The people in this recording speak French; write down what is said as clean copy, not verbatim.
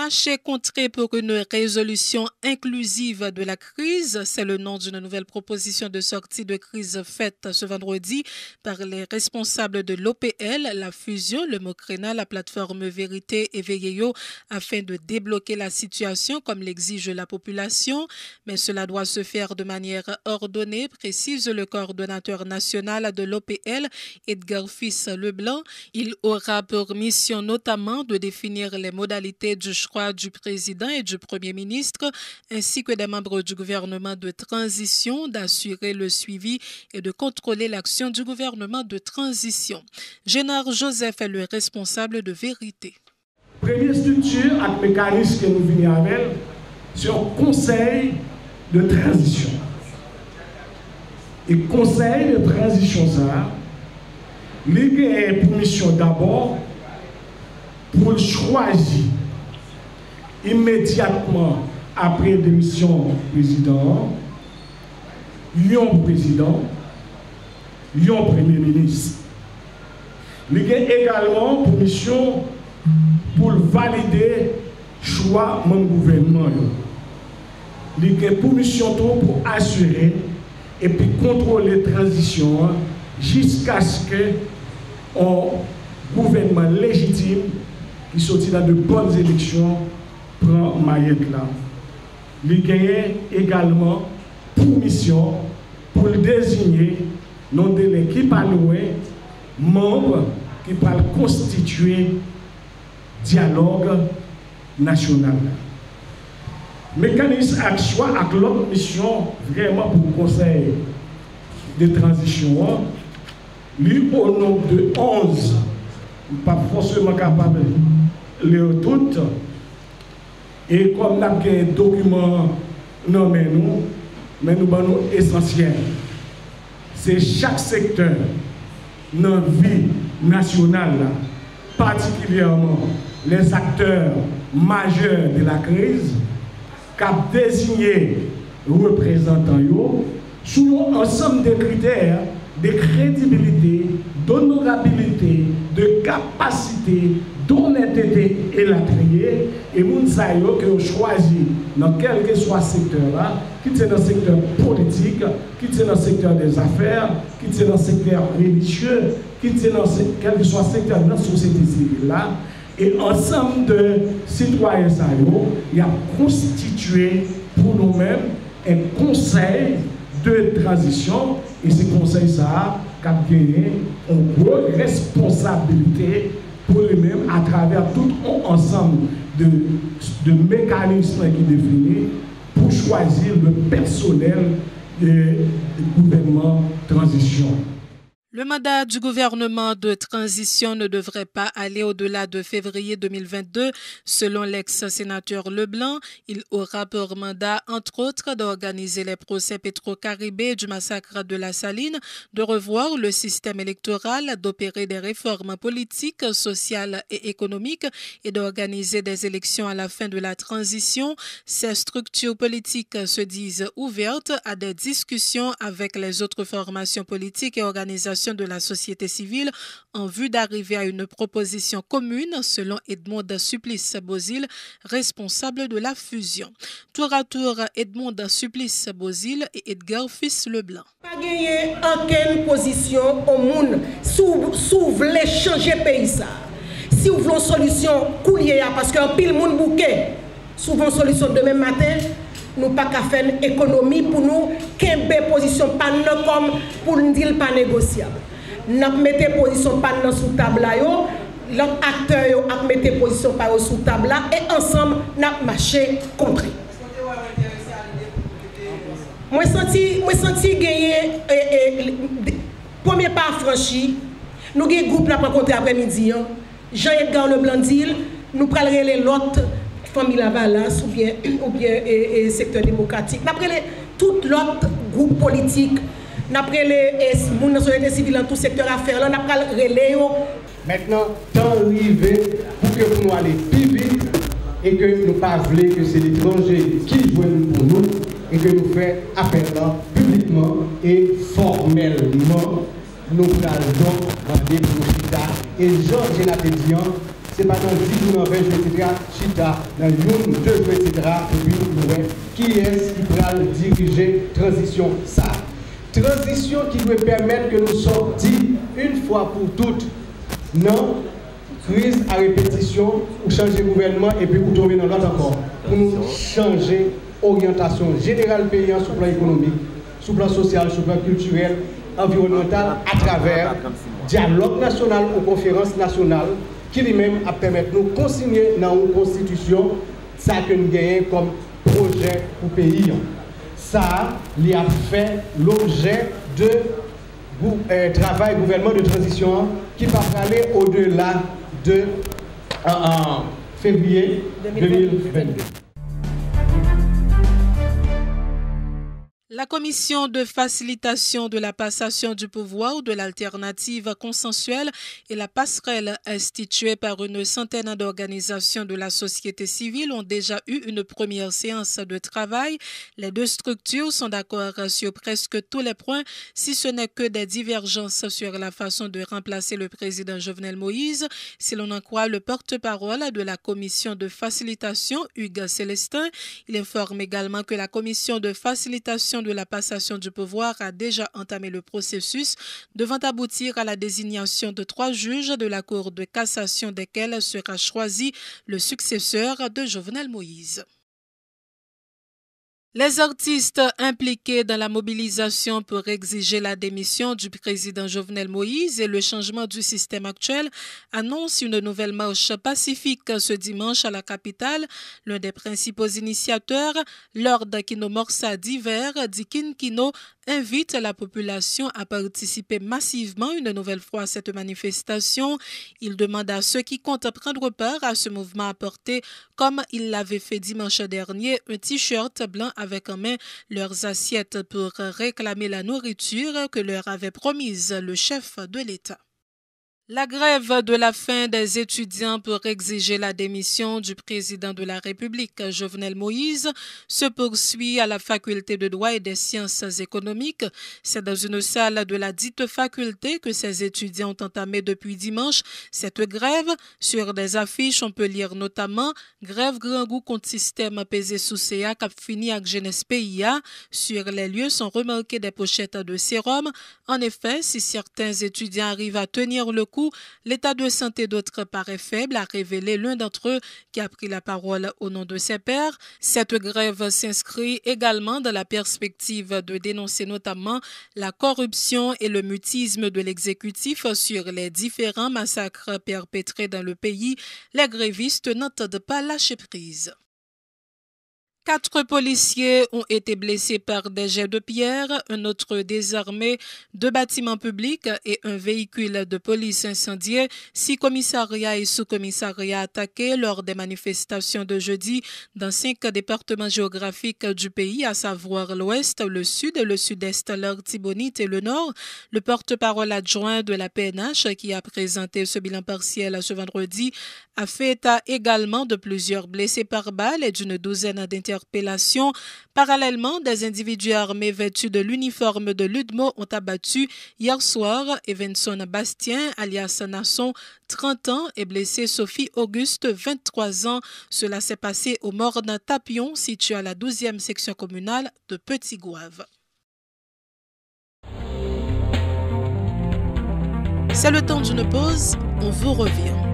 Marcher contré pour une résolution inclusive de la crise, c'est le nom d'une nouvelle proposition de sortie de crise faite ce vendredi par les responsables de l'OPL, la fusion, le Mocrena, la plateforme Vérité et Veilleyo afin de débloquer la situation comme l'exige la population. Mais cela doit se faire de manière ordonnée, précise le coordonnateur national de l'OPL, Edgar Fils Leblanc. Il aura pour mission notamment de définir les modalités du choix du président et du premier ministre, ainsi que des membres du gouvernement de transition, d'assurer le suivi et de contrôler l'action du gouvernement de transition. Génard Joseph est le responsable de Vérité. Première structure et mécanisme que nous venons avec, c'est un conseil de transition. Et conseil de transition, ça, il a pour mission d'abord pour choisir immédiatement après démission président, un président, un premier ministre. Il y a également pour mission pour valider le choix de mon gouvernement. Il y a pour mission pour assurer et puis contrôler la transition jusqu'à ce que un gouvernement légitime qui sortit dans de bonnes élections prend maillette là. Il gagne également pour mission pour désigner non de l'équipe à loin membres qui parlent constituer dialogue national. Mécanisme à choix avec l'autre mission vraiment pour le conseil de transition, lui au nombre de 11, pas forcément capable de lire toutes. Et comme nous avons un document nommé nous, mais nous avons essentiel. C'est chaque secteur dans la vie nationale, particulièrement les acteurs majeurs de la crise, qui ont désigné représentants sur un ensemble de critères de crédibilité, d'honorabilité, de capacité, d'honnêteté et la trier, et nous savons que vous choisissez dans quel que soit ce secteur-là, qui est dans le secteur politique, qui est dans le secteur des affaires, qui est dans le secteur religieux, qui est dans quel que soit le secteur de la société civile-là, et ensemble de citoyens, il a constitué pour nous-mêmes un conseil de transition, et ce conseil ça a gagné une grosse responsabilité pour lui-même à travers tout un ensemble de mécanismes qui définissent pour choisir le personnel du gouvernement transition. Le mandat du gouvernement de transition ne devrait pas aller au-delà de février 2022. Selon l'ex-sénateur Leblanc, il aura pour mandat, entre autres, d'organiser les procès Petro-Caribé du massacre de la Saline, de revoir le système électoral, d'opérer des réformes politiques, sociales et économiques et d'organiser des élections à la fin de la transition. Ces structures politiques se disent ouvertes à des discussions avec les autres formations politiques et organisations de la société civile en vue d'arriver à une proposition commune, selon Edmond Supplice-Bozil, responsable de la fusion. Tour à tour, Edmond Supplice-Bozil et Edgar Fils Leblanc. Pas gagner aucune position au monde sous voulez changer pays ça. Si vous voulez une solution coulier parce qu'un pile monde bouquet, souvent solution demain matin. Nous pas qu'à faire une économie pour nous qu'une position pas comme pour nous dire pas négociable. Nous mettons position pas sous table là yo, l'autre acteur yo a mettre position pas sous table là et ensemble n'a marché contre. Moi senti gagner premier pas franchi. Nous gagne groupe la rencontre après-midi. Jean-Edgar Leblanc dit nous pral reler l'autre famille Lavalas ou bien secteur démocratique. D'après tout l'autre groupe politique, d'après les société civile dans tout secteur affaires, là, d'après relais. Maintenant, temps arrivé pour que nous allions plus vite et que nous ne pas voulons que c'est l'étranger qui joue pour nous et que nous faisons affaire là publiquement et formellement. Nous allons demander pour Chita et Georges Nathédian. Ce n'est pas dans 10 jours, dans 20 jours, etc. Chita, dans 1, 2 jours, etc. Et puis, qui est-ce qui va diriger transition ça? Transition qui doit permettre que nous sortions une fois pour toutes, non, crise à répétition, ou changer gouvernement et puis ou tomber dans l'autre encore. Pour nous changer orientation générale paysan sur le plan économique, sur le plan social, sur le plan culturel, environnemental, à travers dialogue national ou conférence nationale, qui lui-même a permis de nous consigner dans une constitution, ça que nous gagnons comme projet pour le pays. Ça, il a fait l'objet de travail gouvernement de transition qui va aller au-delà de février 2022. La commission de facilitation de la passation du pouvoir de l'alternative consensuelle et la passerelle instituée par une centaine d'organisations de la société civile ont déjà eu une première séance de travail. Les deux structures sont d'accord sur presque tous les points, si ce n'est que des divergences sur la façon de remplacer le président Jovenel Moïse. Si l'on en croit le porte-parole de la commission de facilitation, Hugues Célestin, il informe également que la commission de facilitation de la passation du pouvoir a déjà entamé le processus devant aboutir à la désignation de 3 juges de la Cour de cassation desquels sera choisi le successeur de Jovenel Moïse. Les artistes impliqués dans la mobilisation pour exiger la démission du président Jovenel Moïse et le changement du système actuel annoncent une nouvelle marche pacifique ce dimanche à la capitale. L'un des principaux initiateurs, Lord Kino Morsa d'hiver, dit qu'Inkino invite la population à participer massivement une nouvelle fois à cette manifestation. Il demande à ceux qui comptent prendre part à ce mouvement à porter, comme il l'avait fait dimanche dernier, un t-shirt blanc avec en main leurs assiettes pour réclamer la nourriture que leur avait promise le chef de l'État. La grève de la faim des étudiants pour exiger la démission du président de la République, Jovenel Moïse, se poursuit à la faculté de droit et des sciences économiques. C'est dans une salle de la dite faculté que ces étudiants ont entamé depuis dimanche cette grève. Sur des affiches, on peut lire notamment « Grève grand goût contre système pesé sous CA cap fini avec jeunesse PIA ». Sur les lieux sont remarquées des pochettes de sérum. En effet, si certains étudiants arrivent à tenir le coup, l'état de santé d'autres paraît faible, a révélé l'un d'entre eux qui a pris la parole au nom de ses pairs. Cette grève s'inscrit également dans la perspective de dénoncer notamment la corruption et le mutisme de l'exécutif sur les différents massacres perpétrés dans le pays. Les grévistes n'entendent pas lâcher prise. 4 policiers ont été blessés par des jets de pierre, un autre désarmé, 2 bâtiments publics et un véhicule de police incendié. 6 commissariats et sous-commissariats attaqués lors des manifestations de jeudi dans 5 départements géographiques du pays, à savoir l'Ouest, le Sud, le Sud-Est, l'Artibonite et le Nord. Le porte-parole adjoint de la PNH, qui a présenté ce bilan partiel ce vendredi, a fait état également de plusieurs blessés par balle et d'une douzaine d'interpellations. Parallèlement, des individus armés vêtus de l'uniforme de l'UDMO ont abattu hier soir Evenson Bastien, alias Nasson, 30 ans, et blessé Sophie Auguste, 23 ans. Cela s'est passé au Morne Tapion, situé à la 12e section communale de Petit-Gouave. C'est le temps d'une pause, on vous revient.